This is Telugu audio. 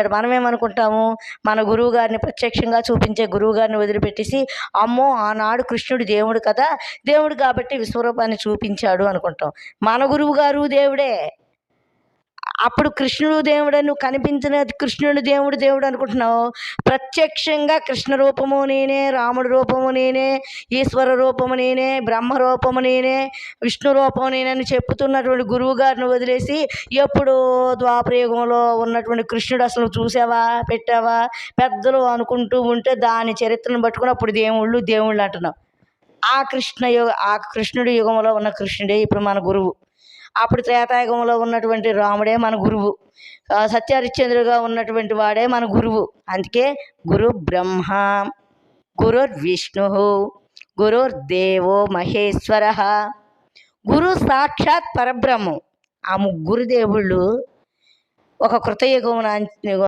మనమేమనుకుంటాము, మన గురువు గారిని ప్రత్యక్షంగా చూపించే గురువు గారిని వదిలిపెట్టేసి, అమ్మో ఆనాడు కృష్ణుడు దేవుడు కదా, దేవుడు కాబట్టి విశ్వరూపాన్ని చూపించాడు అనుకుంటాం. మన గురువు గారు దేవుడే. అప్పుడు కృష్ణుడు దేవుడని నువ్వు కనిపించిన కృష్ణుడు దేవుడు దేవుడు అనుకుంటున్నావు. ప్రత్యక్షంగా కృష్ణ రూపము నేనే, రాముడి రూపము నేనే, ఈశ్వర రూపము నేనే, బ్రహ్మ రూపము నేనే, విష్ణు రూపము నేనే అని చెప్పుతున్నటువంటి గురువు గారిని వదిలేసి, ఎప్పుడు ద్వాపరయుగంలో ఉన్నటువంటి కృష్ణుడు అసలు చూసావా, పెట్టావా, పెద్దలు అనుకుంటూ ఉంటే దాని చరిత్రను పట్టుకుని అప్పుడు దేవుళ్ళు అంటున్నావు. ఆ కృష్ణుడి యుగంలో ఉన్న కృష్ణుడే ఇప్పుడు మన గురువు. అప్పుడు త్రేతాయుగంలో ఉన్నటువంటి రాముడే మన గురువు. సత్యహరిశ్చంద్రుడిగా ఉన్నటువంటి వాడే మన గురువు. అందుకే గురు బ్రహ్మ, గురుర్విష్ణు, గురుర్దేవో మహేశ్వర, గురు సాక్షాత్ పరబ్రహ్మం. ఆ ముగ్గురు దేవుళ్ళు ఒక కృతయుగం